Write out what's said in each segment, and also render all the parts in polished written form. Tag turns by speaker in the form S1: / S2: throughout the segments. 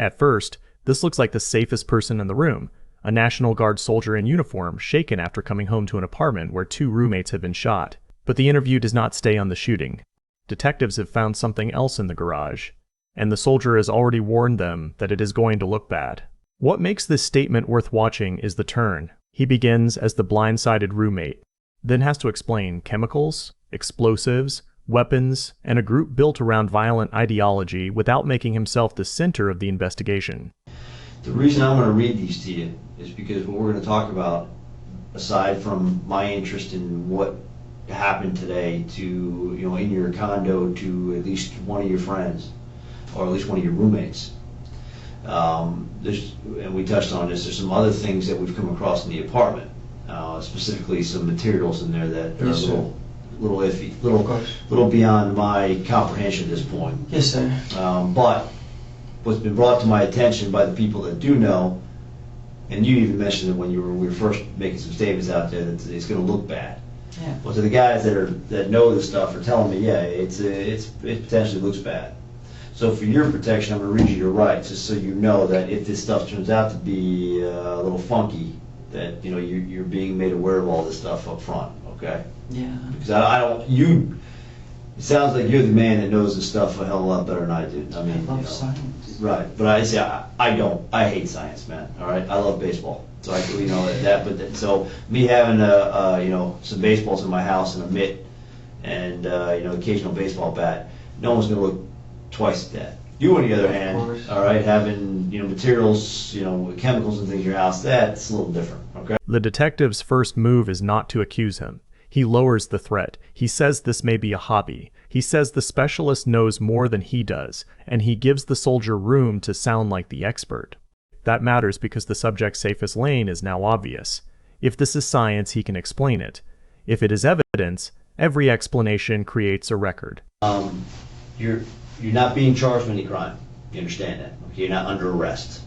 S1: At first, this looks like the safest person in the room, a National Guard soldier in uniform shaken after coming home to an apartment where 2 roommates had been shot. But the interview does not stay on the shooting. Detectives have found something else in the garage, and the soldier has already warned them that it is going to look bad. What makes this statement worth watching is the turn. He begins as the blindsided roommate, then has to explain chemicals, explosives, weapons, and a group built around violent ideology without making himself the center of the investigation.
S2: The reason I'm going to read these to you is because what we're going to talk about, aside from my interest in what happened today to, in your condo to at least one of your friends, or at least one of your roommates, and we touched on this, there's some other things that we've come across in the apartment, specifically some materials in there that are a little iffy, little beyond my comprehension at this point.
S3: Yes, sir.
S2: But what's been brought to my attention by the people that do know, and you even mentioned it when we were first making some statements out there, that it's going to look bad.
S3: Yeah.
S2: Well, to the guys that know this stuff are telling me, yeah, it potentially looks bad. So for your protection, I'm going to read you your rights, just so you know that if this stuff turns out to be a little funky, that you're being made aware of all this stuff up front, okay?
S3: Yeah.
S2: Because it sounds like you're the man that knows this stuff a hell of a lot better than I do. I mean,
S3: I love science.
S2: Right, but I don't. I hate science, man. All right, I love baseball, so so me having some baseballs in my house and a mitt and occasional baseball bat, no one's gonna look twice at that. You, on the other hand, all right, having materials, chemicals and things in your house, that's a little different. Okay.
S1: The detective's first move is not to accuse him. He lowers the threat. He says this may be a hobby. He says the specialist knows more than he does, and he gives the soldier room to sound like the expert. That matters because the subject's safest lane is now obvious. If this is science, he can explain it. If it is evidence, every explanation creates a record.
S2: You're not being charged with any crime. You understand that? Okay, you're not under arrest.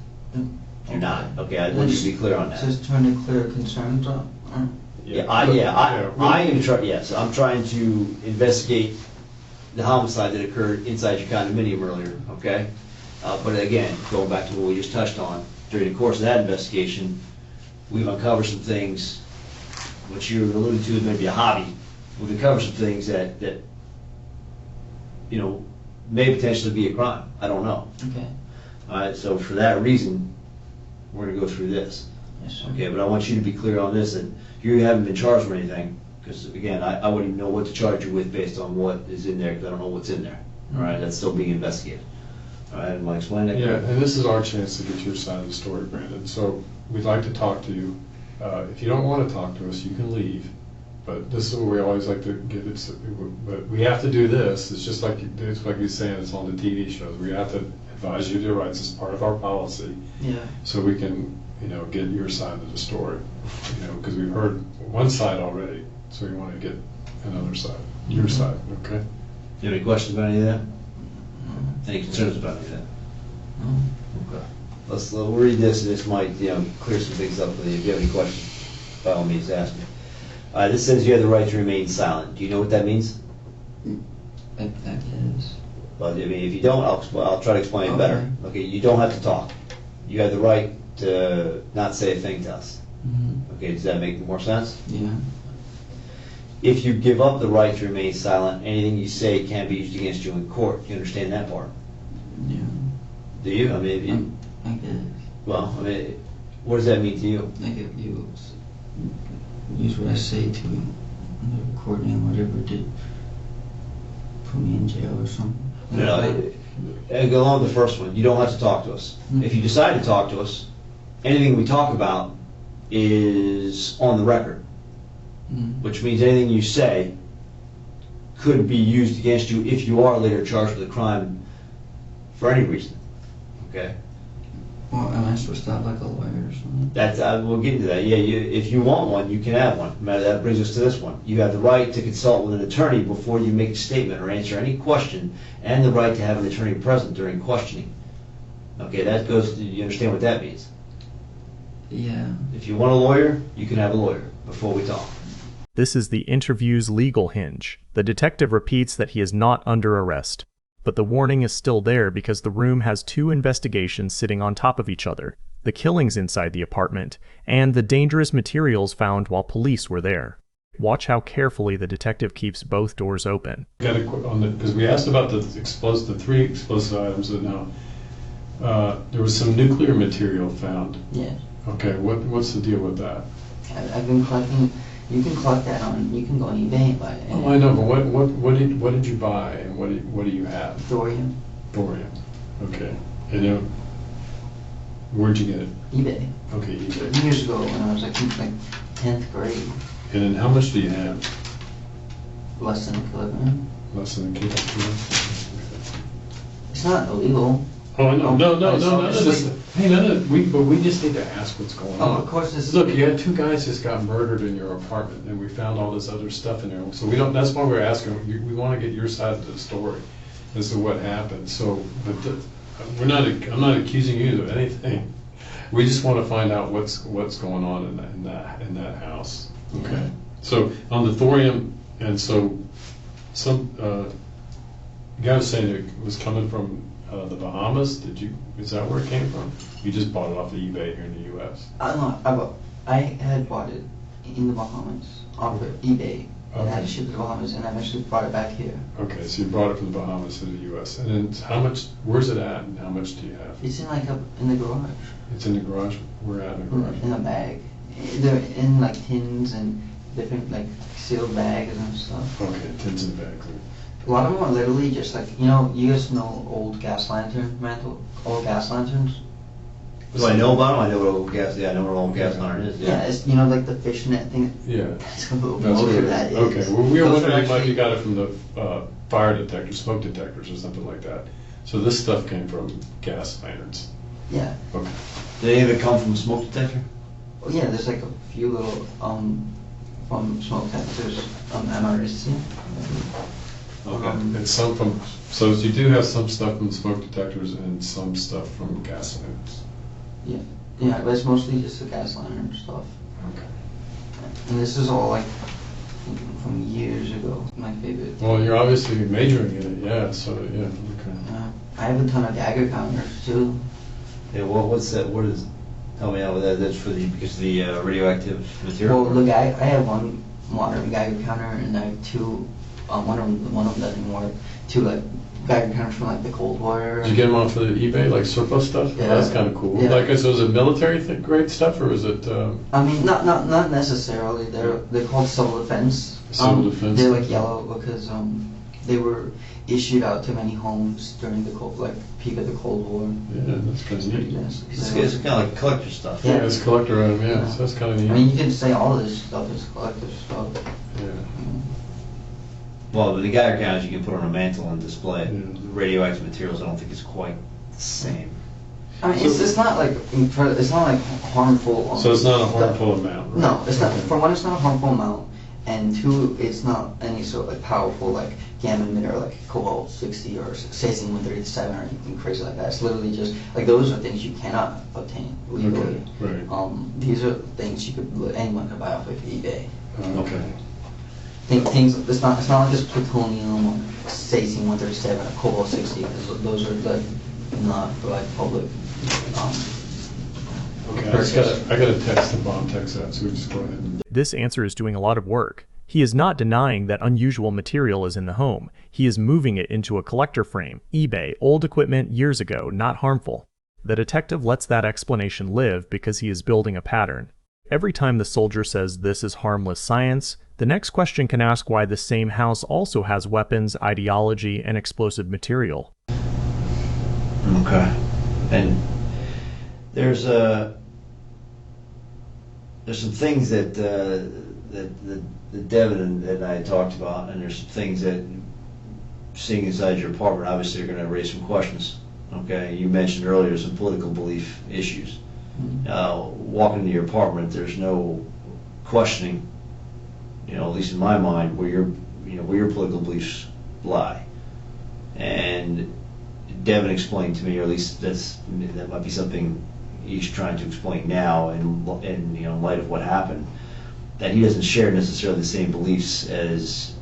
S2: You're not. Okay, I want you to be clear on that.
S3: Just trying to clear concerns up.
S2: I am trying. Yes, I'm trying to investigate the homicide that occurred inside your condominium earlier. Okay, but again, going back to what we just touched on, during the course of that investigation, we've uncovered some things, which you alluded to as maybe a hobby. We've uncovered some things that may potentially be a crime. I don't know.
S3: Okay.
S2: All right. So for that reason, we're going to go through this.
S3: Yes, sir.
S2: Okay, but I want you to be clear on this, that you haven't been charged with anything, because again, I wouldn't even know what to charge you with based on what is in there, because I don't know what's in there. All right, that's still being investigated. All right, am I explaining that?
S4: Yeah, and this is our chance to get your side of the story, Brandon. So we'd like to talk to you. If you don't want to talk to us, you can leave. But this is what we always like to get it. But we have to do this. It's just like you're saying. It's on the TV shows. We have to advise you of your rights as part of our policy.
S3: Yeah.
S4: So we can get your side of the story. Because we've heard one side already. So we want to get another side, your side. Okay.
S2: Do you have any questions about any of that? Any concerns about any of that?
S3: No.
S2: Okay. We'll read this, and this might clear some things up with you. If you have any questions, by all means, ask me. This says you have the right to remain silent. Do you know what that means?
S3: That is.
S2: Well, I mean, if you don't, I'll try to explain it better. Okay, you don't have to talk. You have the right to not say a thing to us.
S3: Mm-hmm.
S2: Okay, does that make more sense?
S3: Yeah.
S2: If you give up the right to remain silent, anything you say can be used against you in court. Do you understand that part?
S3: Yeah.
S2: Do you? I mean,
S3: I guess.
S2: well, I mean, what does that mean to you?
S3: Like if you use what I say to the court and whatever did put me in jail or something.
S2: No, go along with the first one. You don't have to talk to us.
S3: Mm-hmm.
S2: If you decide to talk to us, anything we talk about is on the record, which means anything you say could be used against you if you are later charged with a crime for any reason. Okay?
S3: Well, am I supposed to have like a lawyer or something?
S2: That's we'll get into that. Yeah, if you want one, you can have one. That brings us to this one. You have the right to consult with an attorney before you make a statement or answer any question, and the right to have an attorney present during questioning. Okay, that goes. You understand what that means?
S3: Yeah.
S2: If you want a lawyer, you can have a lawyer before we talk.
S1: This is the interview's legal hinge. The detective repeats that he is not under arrest. But the warning is still there because the room has two investigations sitting on top of each other: the killings inside the apartment and the dangerous materials found while police were there. Watch how carefully the detective keeps both doors open.
S4: Got a on the because we asked about the three explosive items, and now there was some nuclear material found.
S3: Yeah.
S4: Okay, what's the deal with that?
S3: I've been collecting. You can collect that you can go on eBay and buy it.
S4: Oh, I know, but what did you buy, and what do you have?
S3: Thorium.
S4: Thorium. Okay. And where'd you get it?
S3: eBay.
S4: Okay, eBay.
S3: Years ago when I was like 10th grade.
S4: And then how much do you have?
S3: Less than a kilogram.
S4: Less than a kilogram?
S3: It's not illegal.
S4: Oh, I know. No.
S3: It's
S4: But we just need to ask what's going on.
S3: of course this.
S4: Look, you had two guys just got murdered in your apartment, and we found all this other stuff in there. So we don't. That's why we're asking. We want to get your side of the story as to what happened. So, but we're not. I'm not accusing you of anything. We just want to find out what's going on in that house. Okay. So on the thorium, and so some guy was saying it was coming from the Bahamas. Is that where it came from? You just bought it off of eBay here in the U.S.
S3: No, I had bought it in the Bahamas off of eBay and had it shipped to the Bahamas, and I eventually brought it back here.
S4: Okay, so you brought it from the Bahamas to the U.S. And then how much? Where's it at? And how much do you have?
S3: It's in up in the garage.
S4: It's in the garage. We're at in the garage.
S3: In a bag. They're in like tins and different like sealed bags and stuff.
S4: Okay, tins and bags.
S3: A lot of them are literally just like, you guys know old gas lanterns?
S2: Do I know about them? I know what old gas. Yeah, I know what old gas lantern is.
S3: Yeah, it's like the fishnet thing.
S4: Yeah.
S3: That's what
S4: That's
S3: most
S4: what
S3: of
S4: it
S3: that
S4: is.
S3: is.
S4: Okay, well, we were
S3: Those are
S4: wondering if
S3: actually-
S4: you got it from the fire detectors, smoke detectors, or something like that. So this stuff came from gas lanterns.
S3: Yeah.
S4: Okay.
S2: Did any of it come from a smoke detector?
S3: Oh, yeah, there's like a few little from smoke detectors MRSC.
S4: Okay. And some from. So you do have some stuff from smoke detectors and some stuff from gas lanterns.
S3: Yeah, but it's mostly just the gas lantern stuff.
S4: Okay.
S3: And this is all like from years ago. My favorite.
S4: Well, you're obviously majoring in it, yeah. So yeah. Okay.
S3: I have a ton of Geiger counters too.
S2: Yeah. Well, what's that? What is? Tell me how that. That's because of the radioactive material.
S3: Well, look, I have one modern Geiger counter, and I have two. One of them doesn't work. Two like Geiger counters from like the Cold War era.
S4: Did you get them off of eBay, like surplus stuff?
S3: Yeah.
S4: That's kind of cool.
S3: Yeah.
S4: Like, so is it military grade stuff, or is it?
S3: I mean, not necessarily. They're called civil defense.
S4: Civil defense.
S3: They're like yellow because they were issued out to many homes during the peak of the Cold War.
S4: Yeah, that's kind of neat.
S2: It's kind of like collector stuff.
S3: Yeah.
S4: Yeah, it's collector item. Yeah, so that's kind of neat.
S3: I mean, you can say all of this stuff is collector stuff.
S4: Yeah.
S2: Well, the Geiger counters you can put on a mantle and display it.
S4: Yeah.
S2: The radioactive materials, I don't think it's quite the same.
S3: I mean, it's not like harmful.
S4: So it's not a harmful amount, right?
S3: No, it's not. For one, it's not a harmful amount, and two, it's not any sort of like powerful like gamma emitter like cobalt-60 or cesium-137 or anything crazy like that. It's literally just like those are things you cannot obtain legally.
S4: Okay, right.
S3: These are things anyone could buy off of eBay.
S4: Okay.
S3: Things. It's not like this plutonium or cesium-137 or cobalt-60 because those are like not for like public.
S4: Okay, I got a text the bomb text that, so we just go ahead.
S1: This answer is doing a lot of work. He is not denying that unusual material is in the home. He is moving it into a collector frame, eBay, old equipment years ago, not harmful. The detective lets that explanation live because he is building a pattern. Every time the soldier says this is harmless science, the next question can ask why the same house also has weapons, ideology, and explosive material.
S2: Okay. And there's some things that Devin and I talked about, and there's some things that seeing inside your apartment obviously are going to raise some questions. Okay, you mentioned earlier some political belief issues. Walking into your apartment, there's no questioning, at least in my mind, where your political beliefs lie. And Devin explained to me, or at least that might be something he's trying to explain now, in light of what happened, that he doesn't share necessarily the same beliefs as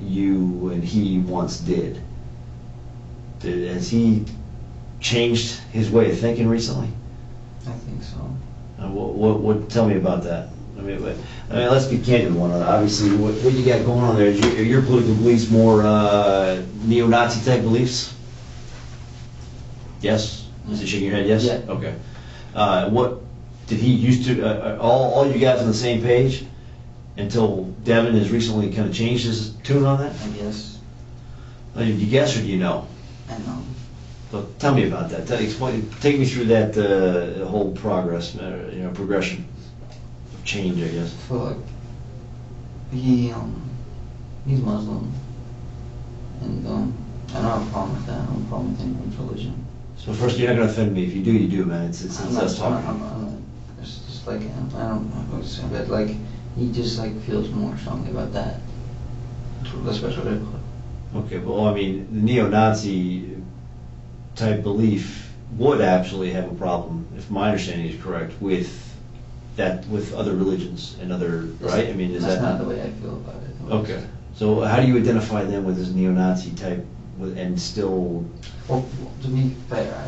S2: you and he once did. Has he changed his way of thinking recently?
S3: I think so.
S2: What? Tell me about that. I mean, let's be candid with one another. Obviously, what you got going on there is your political beliefs more neo-Nazi type beliefs? Yes? Is he shaking your head? Yes?
S3: Yeah.
S2: Okay. What did he used to? All you guys on the same page until Devin has recently kind of changed his tune on that?
S3: I guess.
S2: Do you guess or do you know?
S3: I know.
S2: So tell me about that. Take me through that whole progress, progression, change, I guess.
S3: I feel like he's Muslim, and I don't have a problem with that. I don't have a problem with anyone's religion.
S2: So first, you're not going to offend me. If you do, you do, man. It's
S3: I'm not,
S2: us talking.
S3: I'm not, it's just like, I don't know what to say, but like, he just like feels more strongly about that. That's what it.
S2: Okay, well, I mean, the neo-Nazi type belief would actually have a problem, if my understanding is correct, with other religions and other, right? I mean, is
S3: That's
S2: that
S3: not the way I feel about it.
S2: Okay. So how do you identify them with this neo-Nazi type and still?
S3: Well, to be fair, I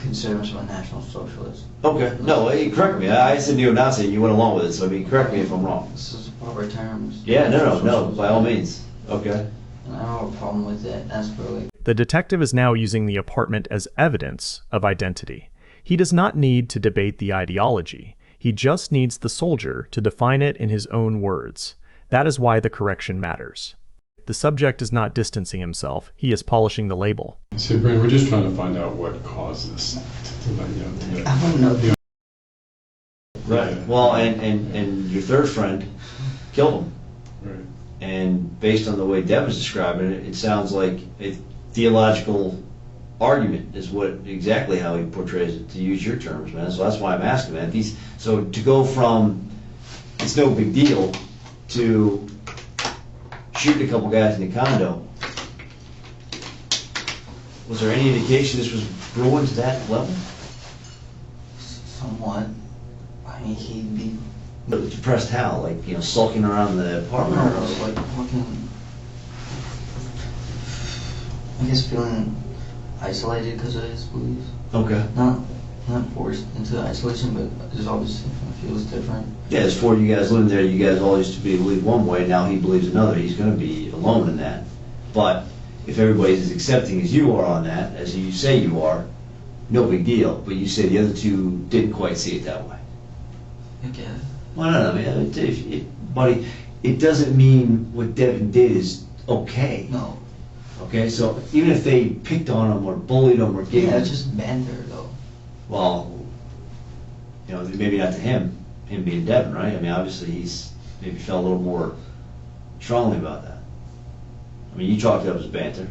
S3: consider myself a national socialist.
S2: Okay. No, correct me. I said neo-Nazi and you went along with it, so I mean, correct me if I'm wrong.
S3: This is proper terms.
S2: Yeah, no, by all means. Okay.
S3: And I don't have a problem with it. As for like,
S1: The detective is now using the apartment as evidence of identity. He does not need to debate the ideology. He just needs the soldier to define it in his own words. That is why the correction matters. The subject is not distancing himself. He is polishing the label.
S4: So, Brandon, we're just trying to find out what caused this.
S3: I don't know.
S2: Right. Well, and your third friend killed him.
S4: Right.
S2: And based on the way Deb was describing it, it sounds like a theological argument is what exactly how he portrays it, to use your terms, man. So that's why I'm asking, man. So to go from it's no big deal to shooting a couple guys in the condo, was there any indication this was brewing to that level?
S3: Somewhat. I mean, he'd be.
S2: Depressed how? Like, sulking around the apartment?
S3: I was like fucking. I guess feeling isolated because of his beliefs.
S2: Okay.
S3: Not forced into isolation, but just obviously feels different.
S2: Yeah, there's four of you guys living there. You guys all used to believe one way. Now he believes another. He's going to be alone in that. But if everybody's as accepting as you are on that, as you say you are, no big deal. But you say the other two didn't quite see it that way.
S3: Okay.
S2: Well, no, I mean, buddy, it doesn't mean what Devin did is okay.
S3: No.
S2: Okay, so even if they picked on him or bullied him or gave
S3: Yeah,
S2: him,
S3: it's just banter though.
S2: well, maybe not to him being Devin, right? I mean, obviously he's maybe felt a little more strongly about that. I mean, you chalked it up as banter.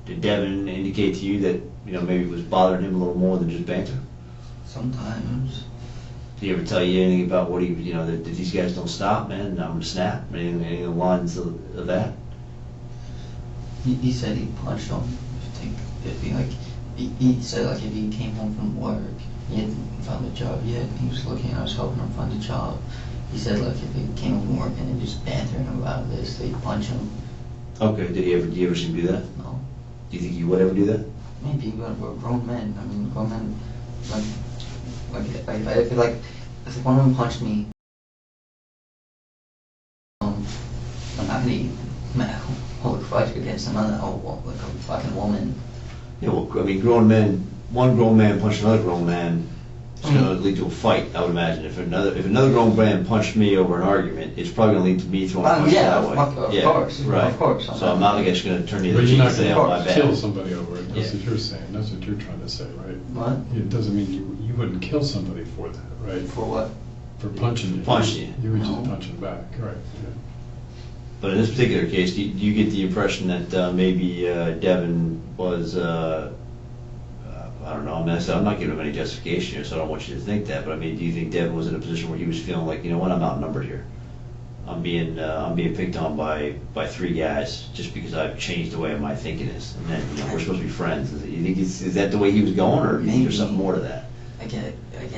S2: Did Devin indicate to you that maybe it was bothering him a little more than just banter?
S3: Sometimes.
S2: Did he ever tell you anything about what that these guys don't stop, man, I'm gonna snap? Any of the lines of that?
S3: He said he punched him. It'd be like, he said like if he came home from work, he hadn't found a job yet, and he was looking, I was helping him find a job. He said like if he came home from work and they're just bantering him about this, they'd punch him.
S2: Okay, did you ever see him do that?
S3: No.
S2: Do you think you would ever do that?
S3: Maybe, but we're grown men. I mean, grown men, I feel like if one of them punched me, I'm not gonna hold a grudge against another, like a fucking woman.
S2: Yeah, well, I mean, one grown man punched another grown man, it's going to lead to a fight, I would imagine. If another grown man punched me over an argument, it's probably going to lead to me throwing a punch
S3: Yeah,
S2: that way.
S3: of course,
S2: Right.
S3: of course.
S2: So I'm not just going to turn the
S4: But
S2: other
S4: you're
S2: cheek
S4: not
S2: and say,
S4: going
S2: oh, my
S4: to
S2: bad.
S4: kill somebody over it. That's
S2: Yeah.
S4: what you're saying. That's what you're trying to say, right?
S3: What?
S4: It doesn't mean you wouldn't kill somebody for that, right?
S3: For what?
S4: For punching you.
S2: Punching you.
S4: You would just
S3: No.
S4: punch him back, right? Yeah.
S2: But in this particular case, do you get the impression that maybe Devin was, I don't know, I'm not giving him any justification here, so I don't want you to think that, but I mean, do you think Devin was in a position where he was feeling like, I'm outnumbered here? I'm being picked on by three guys just because I've changed the way my thinking is, and then we're supposed to be friends. You think is that the way he was going, or do you think there's something more to that?
S3: I get it.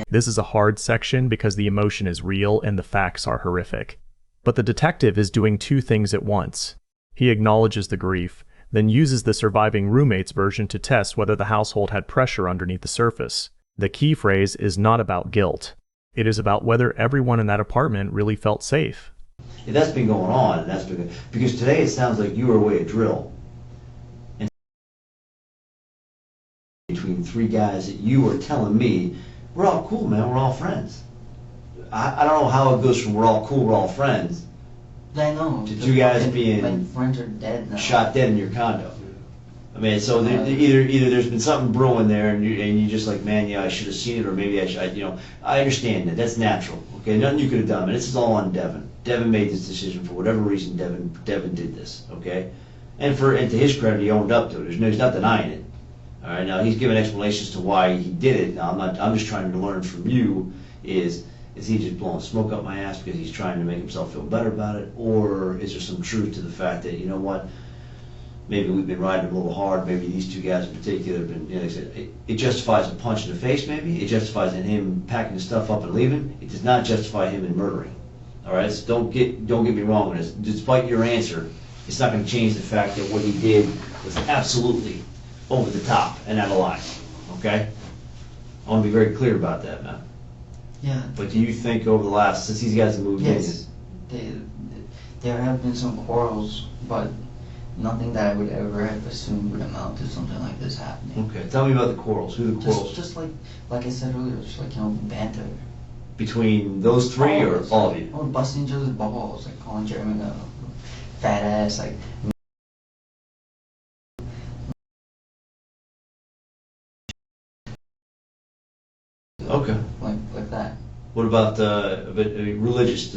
S1: This is a hard section because the emotion is real and the facts are horrific. But the detective is doing two things at once. He acknowledges the grief, then uses the surviving roommate's version to test whether the household had pressure underneath the surface. The key phrase is not about guilt. It is about whether everyone in that apartment really felt safe.
S2: If that's been going on, and that's been, because today it sounds like you were away at drill. And between three guys that you were telling me, we're all cool, man, we're all friends. I don't know how it goes from we're all cool, we're all friends,
S3: I know.
S2: to two guys
S3: My
S2: being
S3: friends are dead now.
S2: shot dead in your condo. I mean, so either there's been something brewing there, and you just like, man, yeah, I should have seen it, or maybe I should, I understand that. That's natural. Okay, nothing you could have done. But this is all on Devin. Devin made this decision for whatever reason. Devin did this. Okay, and to his credit, he owned up to it. He's not denying it. All right, now he's giving explanations to why he did it. Now I'm just trying to learn from you. Is he just blowing smoke up my ass because he's trying to make himself feel better about it, or is there some truth to the fact that, you know what? Maybe we've been riding a little hard. Maybe these two guys in particular have been, it justifies a punch in the face, maybe. It justifies in him packing his stuff up and leaving. It does not justify him in murdering. All right? So don't get me wrong. Despite your answer, it's not going to change the fact that what he did was absolutely over the top and out of line. Okay? I want to be very clear about that, man.
S3: Yeah.
S2: But do you think over the last, since these guys have moved
S3: Yes. There have been some quarrels, but nothing that I would ever have assumed would amount to something like this happening.
S2: in? Okay. Tell me about the quarrels. Who are the quarrels?
S3: Just like I said earlier, just like, banter.
S2: Between those three or all of you?
S3: Oh, busting each other's balls, like calling Jeremy a fat ass, like.
S2: Okay.
S3: Like that.
S2: What about religious?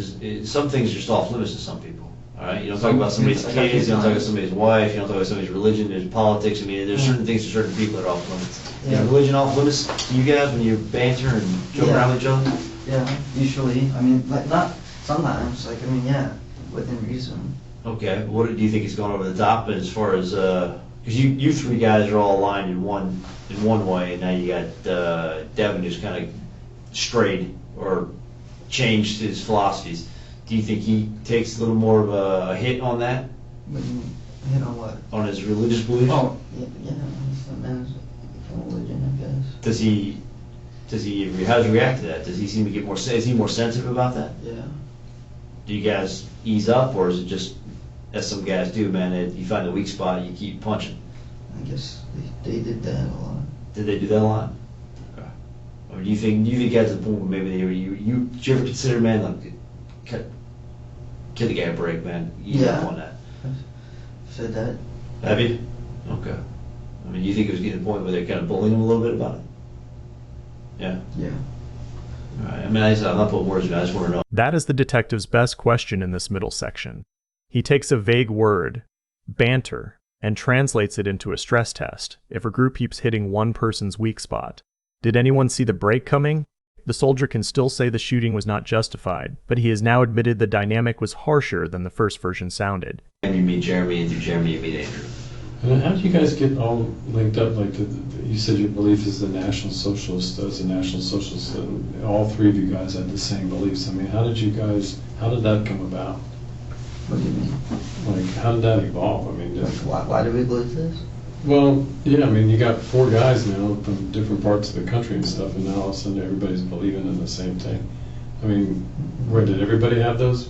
S2: Some things are just off limits to some people. All right, you don't talk about somebody's kids, you don't talk about somebody's wife, you don't talk about somebody's religion. There's politics. I mean, there's certain things to certain people that are off limits.
S3: Yeah.
S2: Is religion off limits to you guys when you banter and joke around with each other?
S3: Yeah, usually. I mean, like not sometimes. Like yeah, within reason.
S2: Okay. What do you think is going over the top as far as because you three guys are all aligned in one way, and now you got Devin who's kind of strayed or changed his philosophies. Do you think he takes a little more of a hit on that?
S3: Hit on what?
S2: On his religious beliefs?
S3: Oh, yeah, he's a man from religion, I guess.
S2: How does he react to that? Does he seem to get more, is he more sensitive about that?
S3: Yeah.
S2: Do you guys ease up, or is it just, as some guys do, man, that you find the weak spot, you keep punching?
S3: I guess they did that a lot.
S2: Did they do that a lot? Okay. Or do you think got to the point where maybe did you ever consider, man, like, give the guy a break, man. You don't want that.
S3: I've said that.
S2: Have you? Okay. I mean, you think it was getting to the point where they're kind of bullying him a little bit about it? Yeah.
S3: Yeah.
S2: All right. I mean, I'm not putting words in it. I just want to know.
S1: That is the detective's best question in this middle section. He takes a vague word, banter, and translates it into a stress test if a group keeps hitting one person's weak spot. Did anyone see the break coming? The soldier can still say the shooting was not justified, but he has now admitted the dynamic was harsher than the first version sounded.
S2: And you meet Jeremy, and through Jeremy you meet Andrew.
S4: And how did you guys get all linked up? Like you said, your belief is the National Socialist as a National Socialist, and all three of you guys had the same beliefs. I mean, how did that come about?
S3: What do you mean?
S4: Like, how did that evolve? I mean,
S3: Why do we believe this?
S4: well, yeah, I mean, you got four guys now from different parts of the country and stuff, and now all of a sudden everybody's believing in the same thing. I mean, where did everybody have those?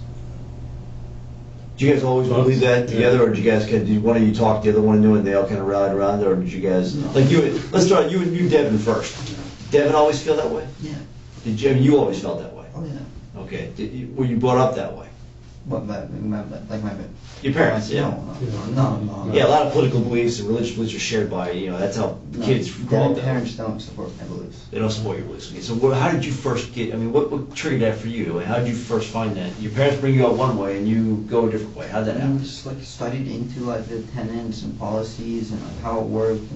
S2: Did you guys always believe that together, or did you guys did one of you talk the other one knew and they all kind of rallied around it, or did you guys like you? Let's start you Devin first. Devin always feel that way?
S3: Yeah.
S2: Did Jim? You always felt that way?
S3: Oh yeah.
S2: Okay. Were you brought up that way?
S3: What, my
S2: Your parents? Yeah.
S3: No.
S2: Yeah, a lot of political beliefs and religious beliefs are shared by, that's how kids grow up.
S3: My parents don't support my beliefs.
S2: They don't support your beliefs. Okay, so how did you first get, I mean, what triggered that for you? How did you first find that? Your parents bring you up one way and you go a different way. How did that happen?
S3: I just studied into the tenets and policies and how it worked,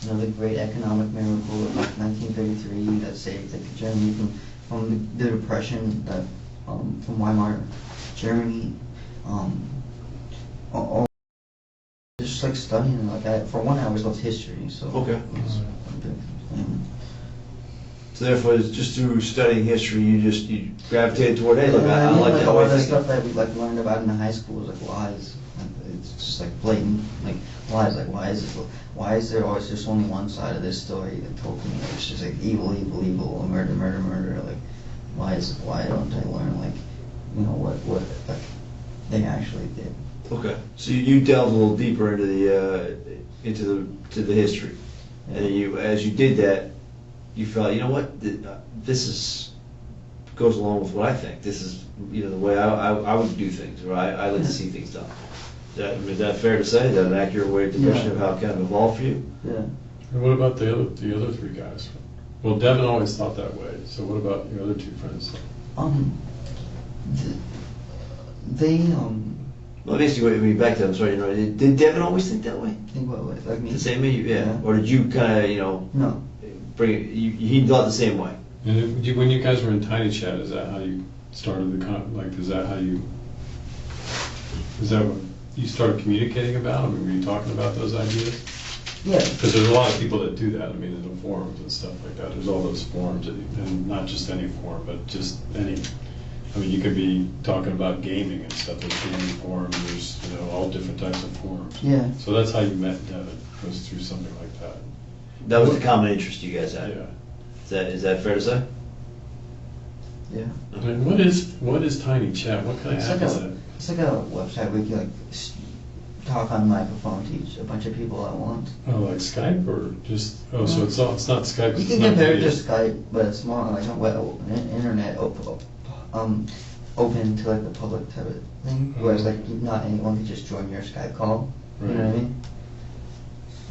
S3: and the great economic miracle of 1933 that saved Germany from the depression that from Weimar Germany. Just studying for 1 hour of history. So
S2: okay. So therefore, it's just through studying history, you gravitated toward, hey, look, I like that.
S3: All the stuff that we learned about in high school was lies. it's just like blatant. Like why is there always just only one side of this story that told to me? It's just like evil, murder, like why don't I learn like what like they actually did?
S2: Okay, so you delved a little deeper into the history, and as you did that, you felt, you know what, this goes along with what I think. This is the way I would do things, or I like to see things done. Is that fair to say? Is that an accurate way to describe how it kind of evolved for you?
S3: Yeah.
S4: And what about the other three guys? Well, Devin always thought that way. So what about your other two friends?
S2: Let me ask you, back to that, I'm sorry, did Devin always think that way?
S3: Think what way? Like me?
S2: The same way, yeah. Or did you kind of,
S3: No.
S2: bring it? He thought the same way.
S4: And when you guys were in Tiny Chat, is that how you started is that what you started communicating about? I mean, were you talking about those ideas?
S3: Yeah.
S4: Because there's a lot of people that do that. I mean, in the forums and stuff like that. There's all those forums, and not just any forum, but just any. I mean, you could be talking about gaming and stuff. There's gaming forums. There's all different types of forums.
S3: Yeah.
S4: So that's how you met Devin. Was through something like that.
S2: That was the common interest you guys had.
S4: Yeah.
S2: Is that fair to say?
S3: Yeah.
S4: I mean, what is Tiny Chat? What kind of app is that?
S3: It's like a website where you can talk on microphone to a bunch of people at once.
S4: Oh, like Skype or just? Oh, so it's not Skype.
S3: You can compare it to Skype, but it's more like a web, internet open to like the public type of thing. Whereas like not anyone can just join your Skype call.
S4: Right.
S3: You know what I mean?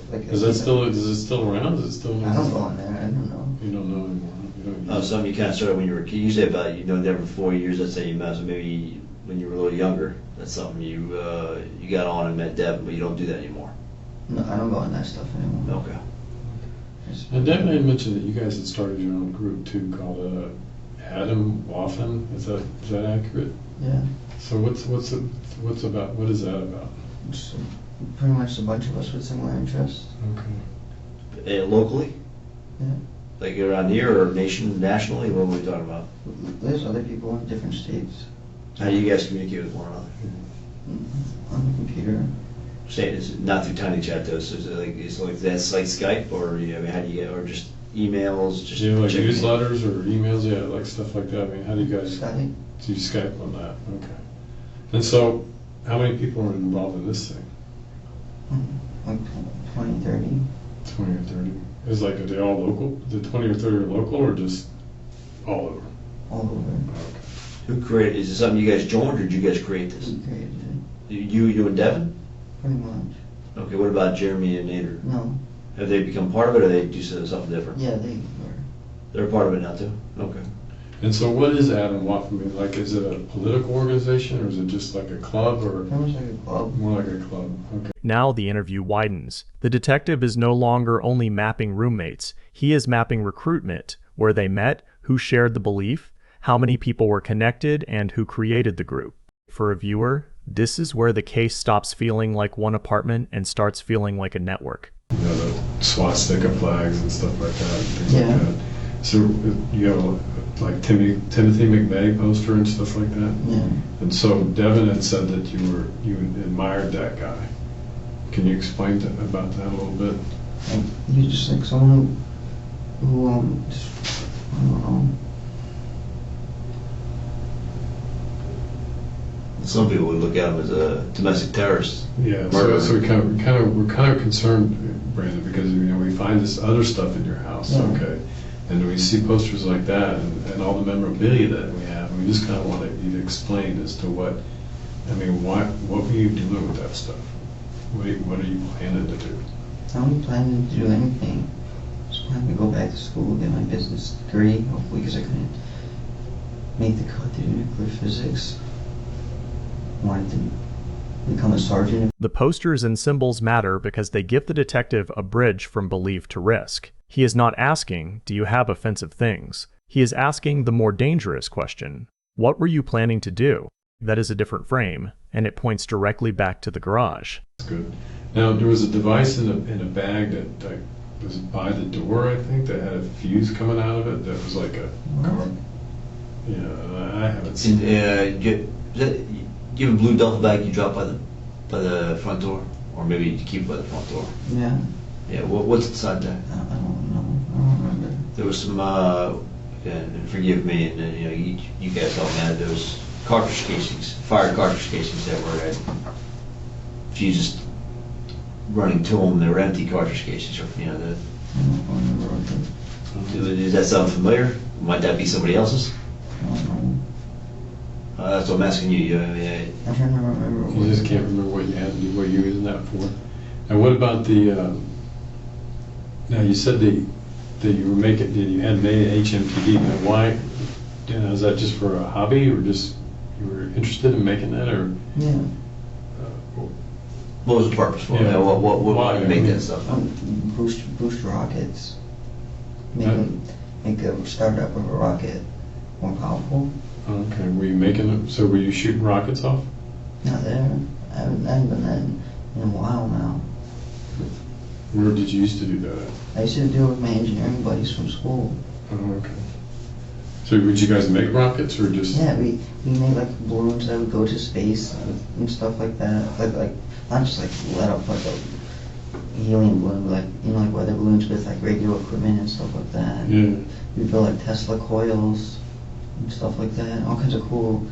S3: Like,
S4: Is it still around? Is it still?
S3: I don't go on there. I don't know.
S4: You don't know anymore. You don't use
S2: Something you kind of started when you were a kid. You say about there for 4 years. Let's say you met, so maybe when you were a little younger. That's something you got on and met Devin, but you don't do that anymore.
S3: No, I don't go on that stuff anymore.
S2: Okay.
S4: And Devin had mentioned that you guys had started your own group too, called Adam Waffen. Is that accurate?
S3: Yeah.
S4: So what is that about?
S3: Just pretty much a bunch of us with similar interests.
S4: Okay.
S2: Locally?
S3: Yeah.
S2: Like around here or nationally? What were we talking about?
S3: There's other people in different states.
S2: How do you guys communicate with one another?
S3: On the computer.
S2: Say it's not through Tiny Chat though. So it's like that's like Skype, or how do you get, or just emails? Just
S4: like newsletters or emails, like stuff like that. I mean, how do you guys?
S3: Skype.
S4: So you Skype on that, okay. And so, how many people are involved in this thing?
S3: Like 20, 30.
S4: 20 or 30. Is are they all local? The 20 or 30 are local, or just all over?
S3: All over.
S4: Okay.
S2: Who created? Is it something you guys joined, or did you guys create this?
S3: We created it.
S2: You and Devin?
S3: Pretty much.
S2: Okay. What about Jeremy and Nader?
S3: No.
S2: Have they become part of it, or they do something different?
S3: Yeah, they were.
S2: They're a part of it now too. Okay.
S4: And so, what is Adam Waffen? Like, is it a political organization, or is it just like a club, or
S3: Pretty much like a club.
S4: more like a club? Okay.
S1: Now the interview widens. The detective is no longer only mapping roommates. He is mapping recruitment, where they met, who shared the belief, how many people were connected, and who created the group. For a viewer, this is where the case stops feeling like one apartment and starts feeling like a network.
S4: The swastika flags and stuff like that. Things
S3: Yeah.
S4: like that. So you have like Timothy McVeigh poster and stuff like that.
S3: Yeah.
S4: And so Devin had said that you admired that guy. Can you explain about that a little bit?
S3: Like, he's just like someone who just, I don't know.
S2: Some people would look at him as a domestic terrorist.
S4: Yeah.
S2: Murderer.
S4: So we're kind of concerned, Brandon, because we find this other stuff in your house.
S3: Yeah.
S4: Okay. And we see posters like that and all the memorabilia that we have. And we just kind of want you to explain as to what were you doing with that stuff? What are you planning to do?
S3: I don't plan to do anything. Just plan to go back to school, get my business degree, hopefully, because I couldn't make the cut through nuclear physics. Wanted to become a sergeant.
S1: The posters and symbols matter because they give the detective a bridge from belief to risk. He is not asking, do you have offensive things? He is asking the more dangerous question, what were you planning to do? That is a different frame, and it points directly back to the garage.
S4: That's good. Now, there was a device in a bag that was by the door, I think, that had a fuse coming out of it that was like a car. Yeah, I haven't seen it.
S2: Do you have a blue duffel bag you drop by the by the front door, or maybe you keep it by the front door.
S3: Yeah.
S2: Yeah. What's inside there?
S3: I don't know. I don't remember.
S2: There was some. And forgive me, and you know, you guys help me out. There was cartridge casings, fired cartridge casings that were just running to them. They were empty cartridge casings, or you know,
S3: I don't remember what they.
S2: does that sound familiar? Might that be somebody else's?
S3: I don't know.
S2: That's what I'm asking you.
S3: I'm trying to remember.
S4: You just can't remember what you had, what you were using that for. And what about the, now you said that you were making, that you had made an HMTD. Now why, you know, is that just for a hobby, or just, you were interested in making that, or?
S3: Yeah.
S2: What was the purpose for it?
S4: Yeah.
S2: What
S4: Why?
S2: make that stuff?
S3: Boost rockets.
S4: Huh?
S3: Make a startup of a rocket more powerful.
S4: Okay, were you making it, so were you shooting rockets off?
S3: Not there. I haven't been there in a while now.
S4: Where did you used to do that?
S3: I used to do it with my engineering buddies from school.
S4: Oh, okay. So would you guys make rockets, or just?
S3: Yeah, we made like balloons that would go to space and stuff like that. Like not just like let up like a helium balloon, but like, you know, like weather balloons with like radio equipment and stuff like that.
S4: Yeah.
S3: We built like Tesla coils and stuff like that. All kinds of cool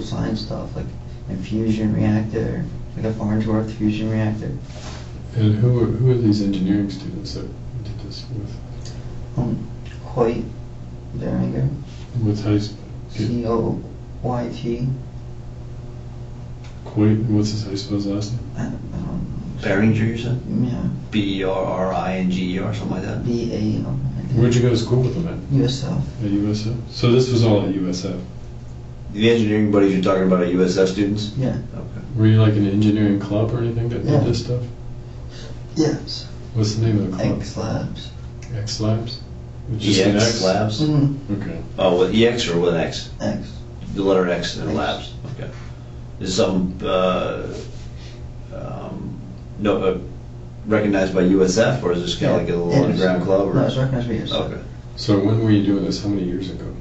S3: science stuff, like a fusion reactor, like a Farnsworth fusion reactor.
S4: And who are these engineering students that you did this with?
S3: Coit Beringer,
S4: What's high school?
S3: Coyt.
S4: Coit, what's his high school's last name?
S3: I don't know.
S2: Behringer, you said?
S3: Yeah.
S2: Berringer, something like that.
S3: BA.
S4: Where'd you go to school with them at?
S3: USF.
S4: At USF? So this was all at USF?
S2: The engineering buddies you're talking about are USF students?
S3: Yeah.
S2: Okay.
S4: Were you like an engineering club or anything that
S3: Yeah.
S4: did this stuff?
S3: Yes.
S4: What's the name of the club?
S3: X Labs.
S4: X Labs? Just an
S2: EX Labs?
S3: Mm-hmm.
S4: Okay.
S2: Oh, with EX or with an X?
S3: X.
S2: The letter X and
S3: X.
S2: Labs. Okay. Is something recognized by USF, or is this kind of like a little underground club? Or?
S3: No, it's recognized by USF.
S2: Okay.
S4: So when were you doing this? How many years ago?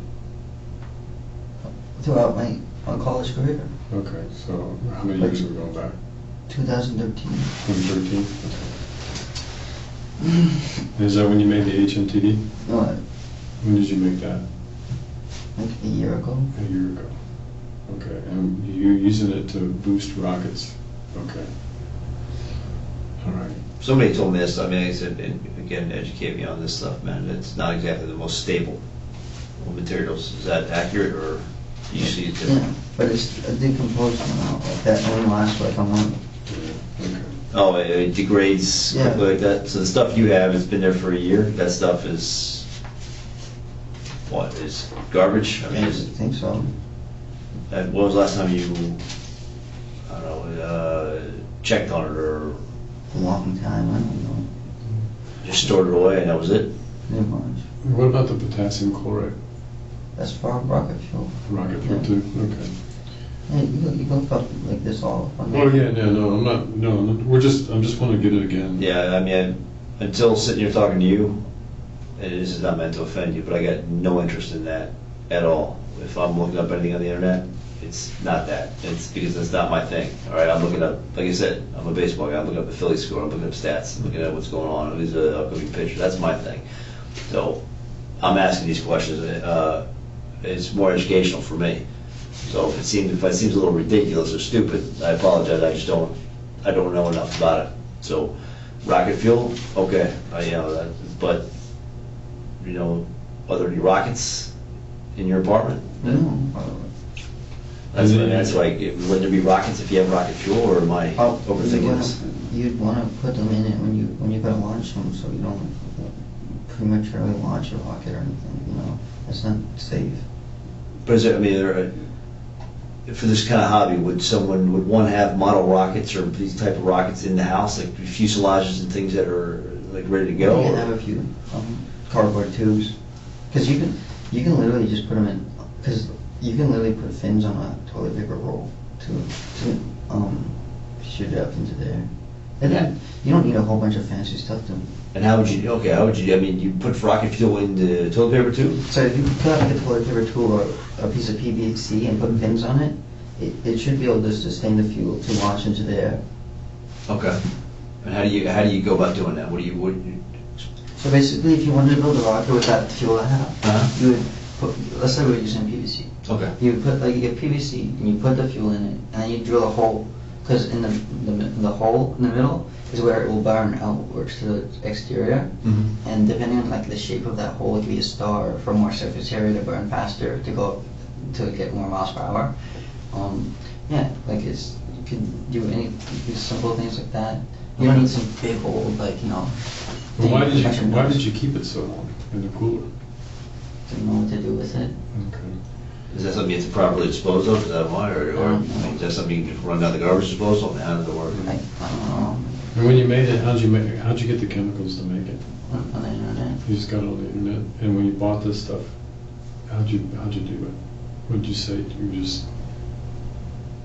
S3: Throughout my college career.
S4: Okay, so how many years are we going back?
S3: 2013.
S4: 2013? Is that when you made the HMTD?
S3: No,
S4: When did you make that?
S3: like a year ago.
S4: A year ago. Okay, and you're using it to boost rockets? Okay. All right.
S2: Somebody told me this. I mean, I said, and again, educate me on this stuff, man. It's not exactly the most stable materials. Is that accurate, or do you see it different?
S3: Yeah, but it's a decomposed amount. Like that only lasts like a month.
S4: Yeah, okay.
S2: Oh, it degrades
S3: Yeah.
S2: quickly like that? So the stuff you have has been there for a year? That stuff is, what, is garbage? I mean,
S3: I
S2: is,
S3: think so.
S2: when was the last time you, I don't know, checked on it, or
S3: A long time. I don't know.
S2: just stored it away and that was it?
S3: Pretty much.
S4: What about the potassium chloride?
S3: That's for rocket fuel.
S4: Rocket fuel
S3: Yeah.
S4: too? Okay.
S3: Yeah, you can fuck like this all up on
S4: Oh, yeah, no, I'm not, no, I'm just want to get it again.
S2: Yeah, I mean, until sitting here talking to you, and this is not meant to offend you, but I got no interest in that at all. If I'm looking up anything on the internet, it's not that. It's because it's not my thing. All right, I'm looking up, like I said, I'm a baseball guy. I'm looking up the Philly score. I'm looking up stats. I'm looking at what's going on. Who's the upcoming pitcher? That's my thing. So I'm asking these questions. It's more educational for me. So if it seems a little ridiculous or stupid, I apologize. I don't know enough about it. So rocket fuel, okay, but are there any rockets in your apartment?
S3: No.
S2: That's like, wouldn't there be rockets if you have rocket fuel, or am I overthinking this?
S3: You'd want to put them in it when you're going to launch them, so you don't prematurely launch a rocket or anything. You know, that's not safe.
S2: But is it, I mean, for this kind of hobby, would one have model rockets or these type of rockets in the house, like fuselages and things that are like ready to go?
S3: You can have a few cardboard tubes, because you can literally just put them in, because you can literally put fins on a toilet paper roll to shoot it up into there. And then you don't need a whole bunch of fancy stuff to.
S2: And how would you, I mean, you put rocket fuel into toilet paper too?
S3: So if you put out like a toilet paper tube or a piece of PVC and put fins on it, it should be able to sustain the fuel to launch into the air.
S2: Okay. And how do you go about doing that? What
S3: So basically, if you wanted to build a rocket with that fuel I have, you would put, let's say we're using PVC.
S2: Okay.
S3: You would put, like, you get PVC, and you put the fuel in it, and then you drill a hole, because in the hole in the middle is where it will burn outwards to the exterior, and depending on, like, the shape of that hole, it could be a star for more surface area to burn faster, to get more miles per hour. Yeah, like, you can do simple things like that. You don't need some big old, like,
S4: Well, why did you keep it so long in the cooler?
S3: Didn't know what to do with it.
S4: Okay.
S2: is that something you have to properly dispose of? Is that why, or is that something you can just run down the garbage disposal? I mean, how does it work?
S3: I don't know.
S4: And when you made it, how'd you get the chemicals to make it?
S3: On the internet.
S4: You just got it on the internet. And when you bought this stuff, how'd you do it? What did you say? You just.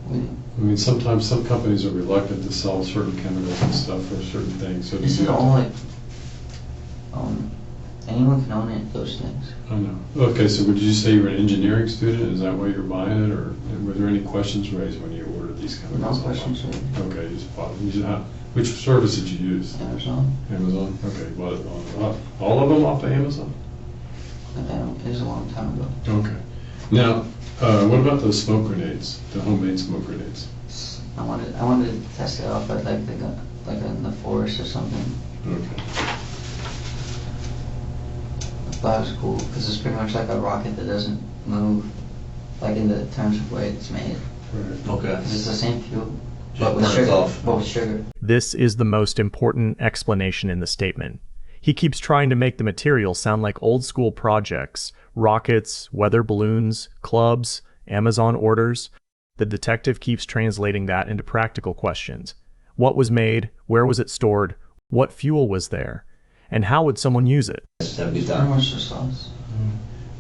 S4: I mean, sometimes some companies are reluctant to sell certain chemicals and stuff for certain things. So
S3: This is all like, anyone can own it, those things.
S4: I know. Okay, so would you say you were an engineering student? Is that why you're buying it, or were there any questions raised when you ordered these chemicals?
S3: No questions raised.
S4: Okay, you just bought them. Which service did you use?
S3: Amazon.
S4: Amazon. Okay, bought it on all of them off of Amazon.
S3: It was a long time ago.
S4: Okay. Now, what about those smoke grenades? The homemade smoke grenades.
S3: I wanted to test it out, but like in the forest or something.
S4: Okay.
S3: But it was cool because it's pretty much like a rocket that doesn't move, like in the terms of the way it's made.
S4: Right.
S2: Okay.
S3: 'Cause it's the same fuel,
S2: Just
S3: but with
S2: burns
S3: sugar.
S2: off.
S3: But with sugar.
S1: This is the most important explanation in the statement. He keeps trying to make the material sound like old school projects, rockets, weather balloons, clubs, Amazon orders. The detective keeps translating that into practical questions. What was made? Where was it stored? What fuel was there? And how would someone use it?
S2: Just have a good
S3: Pretty
S2: time.
S3: much just us.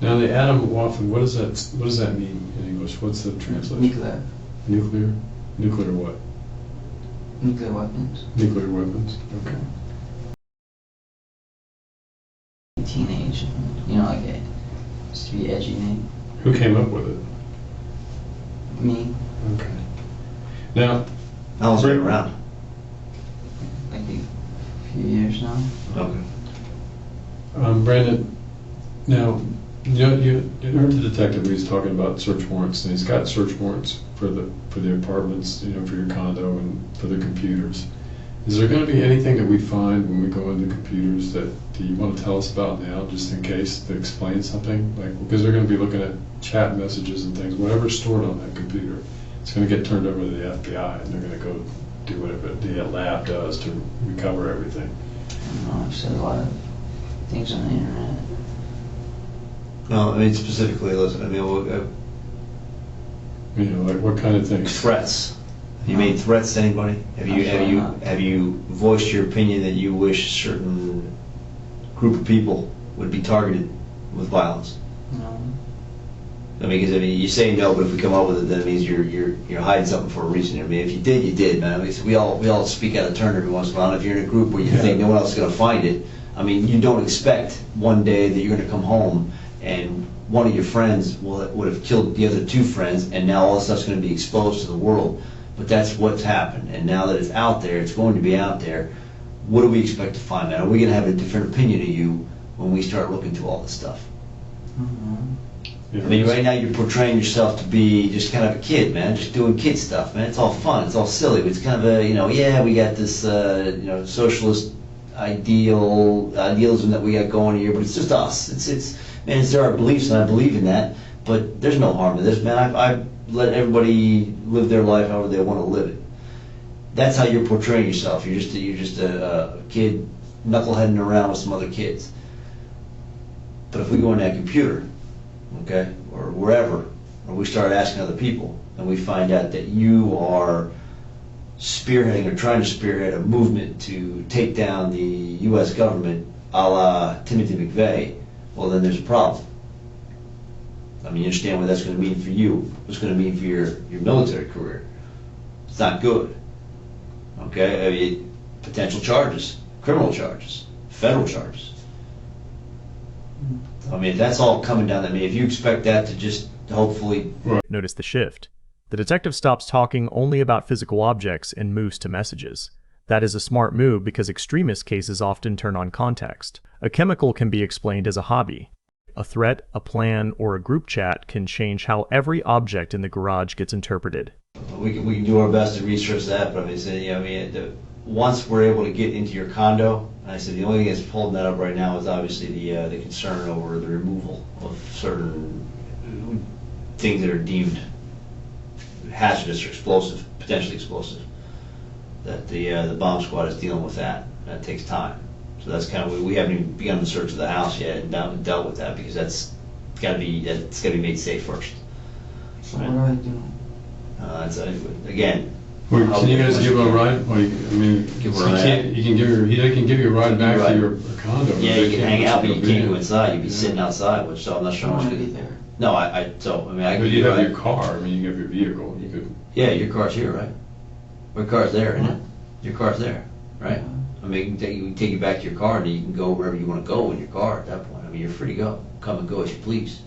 S4: Now, the atom waffen, what does that mean in English? What's the translation?
S3: Nuclear.
S4: Nuclear? Nuclear what?
S3: Nuclear weapons.
S4: Nuclear weapons. Okay.
S3: Teenage, like it used to be edgy name.
S4: Who came up with it?
S3: Me,
S4: Okay. Now,
S2: How long's it been around?
S3: like a few years now.
S2: Okay.
S4: Brandon, now, you heard the detective, he's talking about search warrants, and he's got search warrants for the apartments, for your condo and for the computers. Is there going to be anything that we find when we go into computers that you want to tell us about now, just in case, to explain something? Because they're going to be looking at chat messages and things, whatever's stored on that computer, it's going to get turned over to the FBI, and they're going to go do whatever the lab does to recover everything.
S3: I don't know, I've said a lot of things on the internet.
S2: No, I mean specifically, listen. I mean,
S4: Like what kind of things?
S2: threats. Have you made threats to anybody? Have you voiced your opinion that you wish a certain group of people would be targeted with violence?
S3: No.
S2: I mean, because you say no, but if we come up with it, then it means you're hiding something for a reason. I mean, if you did, you did, man. I mean, we all speak out of turn every once in a while. If you're in a group where you think no one else is going to find it, I mean, you don't expect one day that you're going to come home and one of your friends would have killed the other two friends, and now all this stuff's going to be exposed to the world. But that's what's happened, and now that it's out there, it's going to be out there. What do we expect to find out? Are we going to have a different opinion of you when we start looking through all this stuff? I mean, right now you're portraying yourself to be just kind of a kid, man, just doing kid stuff, man. It's all fun, it's all silly, but it's kind of a, we got this, socialist idealism that we got going here, but it's just us. It's our beliefs, and I believe in that, but there's no harm to this, man. I let everybody live their life however they want to live it. That's how you're portraying yourself. You're just a kid knuckleheading around with some other kids. But if we go in that computer, okay, or wherever, or we start asking other people, and we find out that you are spearheading or trying to spearhead a movement to take down the U.S. government a la Timothy McVeigh, well, then there's a problem. I mean, you understand what that's going to mean for you, what's going to mean for your military career. It's not good. Okay? I mean, potential charges, criminal charges, federal charges. I mean, if that's all coming down, I mean, if you expect that to just hopefully...
S1: Notice the shift. The detective stops talking only about physical objects and moves to messages. That is a smart move because extremist cases often turn on context. A chemical can be explained as a hobby. A threat, a plan, or a group chat can change how every object in the garage gets interpreted.
S2: We can do our best to research that, but once we're able to get into your condo, I said the only thing that's holding that up right now is obviously the concern over the removal of certain things that are deemed hazardous or explosive, potentially explosive. That the bomb squad is dealing with that. That takes time. So that's kind of, we haven't even begun the search of the house yet and dealt with that because that's got to be made safe first.
S3: So what do I do?
S2: Again.
S4: Well, can you guys give a ride? Well,
S2: Give her a ride.
S4: he can give you a ride back to your condo.
S2: Yeah, you can hang out, but you can't go inside. You'd be sitting outside, which so I'm not
S3: I
S2: sure.
S3: don't want to be there.
S2: No, I
S4: But
S2: can.
S4: you have your car. I mean, you have your vehicle. You could.
S2: Yeah, your car's here, right? Your car's there, isn't it? Your car's there, right? I mean, we can take you back to your car, and then you can go wherever you want to go in your car at that point. I mean, you're free to go. Come and go as you please.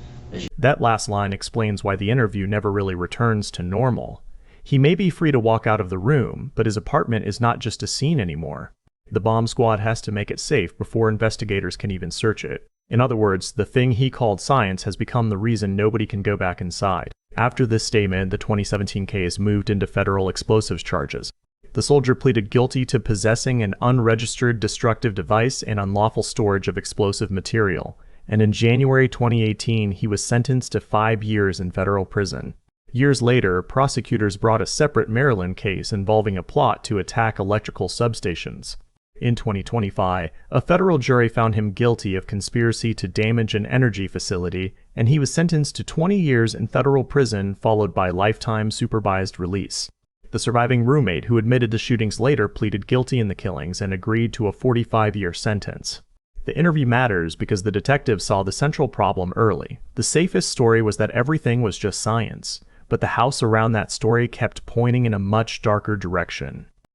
S1: That last line explains why the interview never really returns to normal. He may be free to walk out of the room, but his apartment is not just a scene anymore. The bomb squad has to make it safe before investigators can even search it. In other words, the thing he called science has become the reason nobody can go back inside. After this statement, the 2017 case moved into federal explosives charges. The soldier pleaded guilty to possessing an unregistered destructive device and unlawful storage of explosive material, and in January 2018 he was sentenced to 5 years in federal prison. Years later, prosecutors brought a separate Maryland case involving a plot to attack electrical substations. In 2025, a federal jury found him guilty of conspiracy to damage an energy facility, and he was sentenced to 20 years in federal prison followed by lifetime supervised release. The surviving roommate who admitted the shootings later pleaded guilty in the killings and agreed to a 45-year sentence. The interview matters because the detective saw the central problem early. The safest story was that everything was just science, but the house around that story kept pointing in a much darker direction.